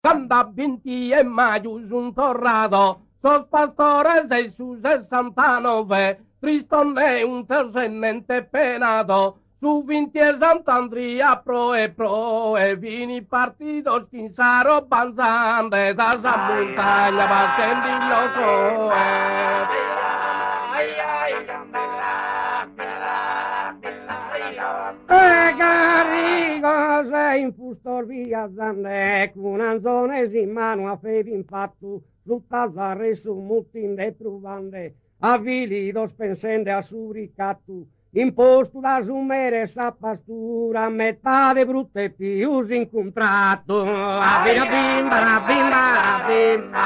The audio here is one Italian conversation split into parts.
Canta 20 e maio un torrado, sos pastore sei su 69, tristone un terzenente penato, su 20 e Sant'Andria pro, e vini partito schinsaro panzante, da sa montagna va scendi loco. Carico sei in fustor via zanne, con anzones in mano a fevi in fatto, su tasarre su mutin de truvande, a vilido spensende a su ricatto, imposto da sumere sa pastura, metà de brutte pius incontrato, a bimba, la bimba, la bimba.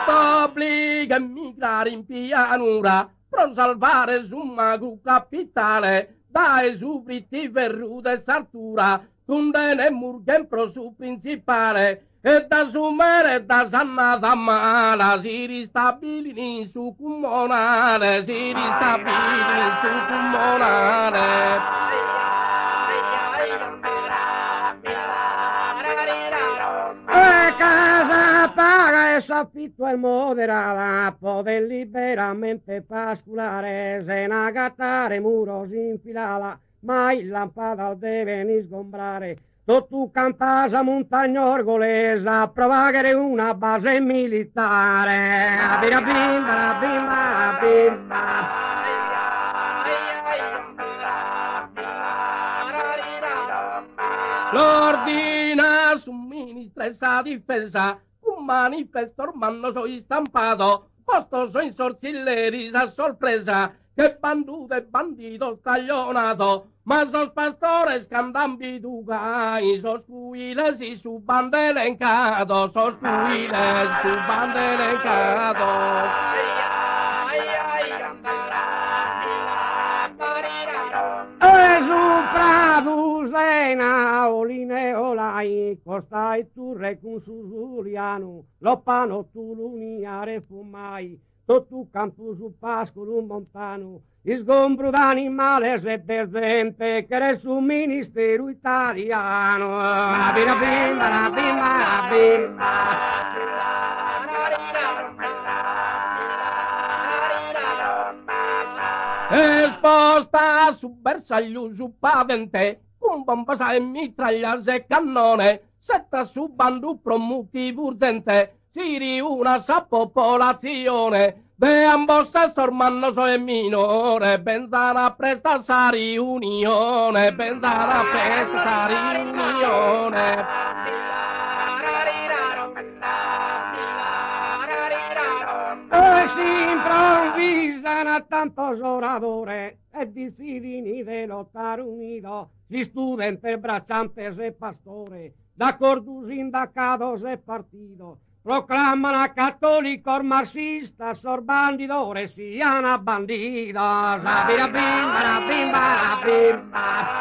Sto obbliga a emigrare in pianura per salvare su magro capitale da esubriti verrude e sartura tundene murgen pro su principale e da sumere e da sannata mala si ristabilini su comunale si ristabilini su comunale. Casa paga e s'affitto è moderata, poter liberamente pasculare, se una gattare muro si infilava, mai lampada deve ni sgombrare. Tutto campasa montagnorgolesa, provare una base militare. La bimba, la bimba, la bimba. L'ordina somministra esa difesa, un manifesto ormano soy stampato, posto soy sorcilleri a sorpresa, che banduto e bandito staglionato, ma sos pastores che andan bidugai, sos cuiles y su bandelencato, sos cuiles su bandelencato. Sena oline olai, costai turre con su Giuliano, loppano tu l'uniare fumai, tutto campo su pascolo montano, sgombro d'animale se presente che è su ministero italiano. La bimba, la bimba, la bimba. Esposta su bersaglio su pavente, un bomba e mitraglia e cannone, setta su bandu promuti urdente, si riuna sa popolazione, de ambos stesso ormano so e minore, benzana presta sa riunione, benzana presta sa riunione. Si improvvisano a tantos oradores e decidini de lottare unido, si studentes, bracciantes e pastore, d'accordo sindacados e partido, proclaman a católicos marxistas, sor bandidores sian a bandidos. La bimba, la bimba, la bimba.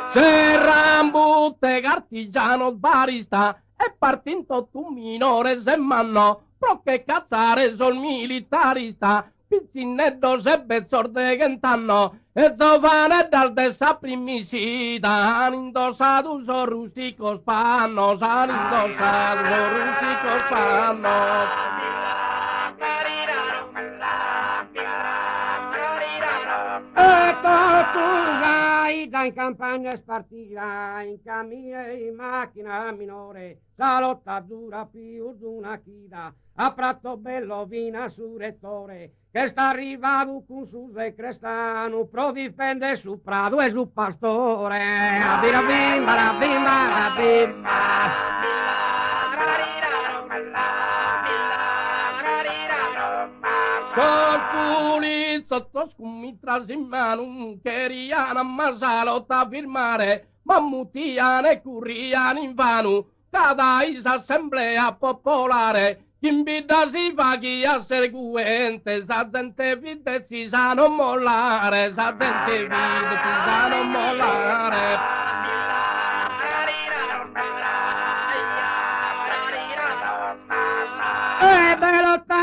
Serrambutte, artigiano, barista e partinto tu minore se manno, pro che cazzare sol militarista, pizzinetto se bezzor de gent'anno, e zovane dal de sa primisita, han indossato so rustico spanno, han indossato so rustico spanno. In campagna spartita, in cammino e in macchina minore, la lotta dura più di una chida, a Prato Bello vina su rettore, che sta arrivato con su se crestano, pro difende su Prado e su pastore. La bimba, la bimba, la bimba. Sotto scumitras in mano, che riana ammasalo a firmare, mammutiane e curriane in vano, cada assemblea popolare, invita si fa chi a seguente, sa gente vide si sa non mollare, sa gente vide si sa non mollare.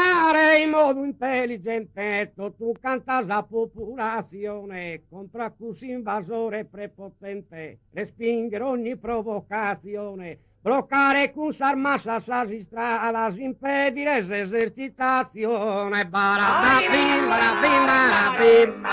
Parlare in modo intelligente, tu canta la popolazione contro questo invasore prepotente, respingere ogni provocazione, bloccare con s'armassa sa strada, impedire l'esercitazione. Barabim, barabim, barabim.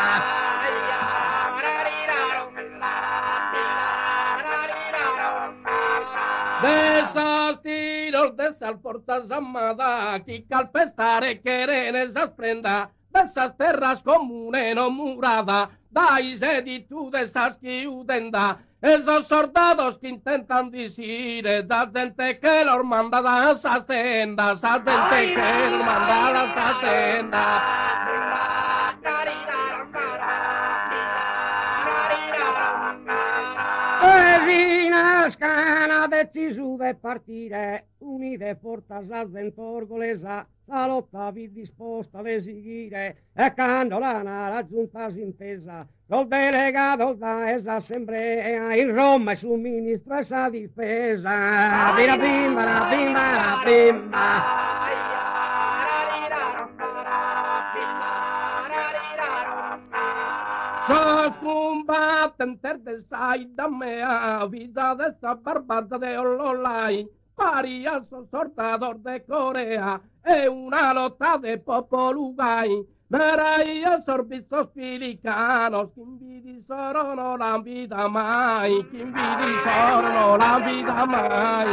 De esos tiros, de esas fuerzas armadas, que calpestare queren esas prendas, de esas terras comunes no muradas, dai seditud de esas que udenda, esos soldados que intentan decir, esa gente que los manda a esas sendas, esa gente que los manda a esas sendas. Scana deciso de partire, unite fortas a zentorgolesa, la lotta vi disposta ad eseguire, e quando la giunta si intesa, col delegato da esa assemblea, in Roma e su ministro esa difesa. Bira bimba, la bimba, la bimba. Sos combattentes de saida mea, vida de esa barbata de Ololai, paria sos sortador de Corea, e una lotta de popolugai, nerai e sorbizos pilicanos, che invidi sorono la vita mai, che invidi sorono la vita mai.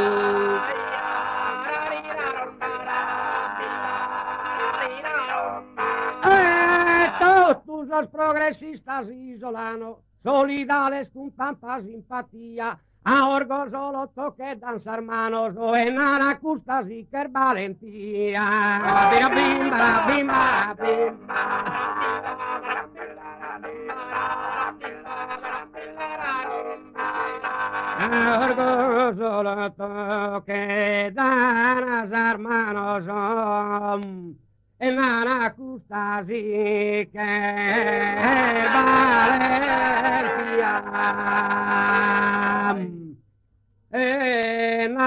Todos los progresistas isolano, solidales con tanta simpatía, a orgo solo toque danzar manos, o en aracustas y que valentía. Bira bimba, bimba, bimba. A orgo solo toque danzar manos, en Anacusta sí que Valencia, en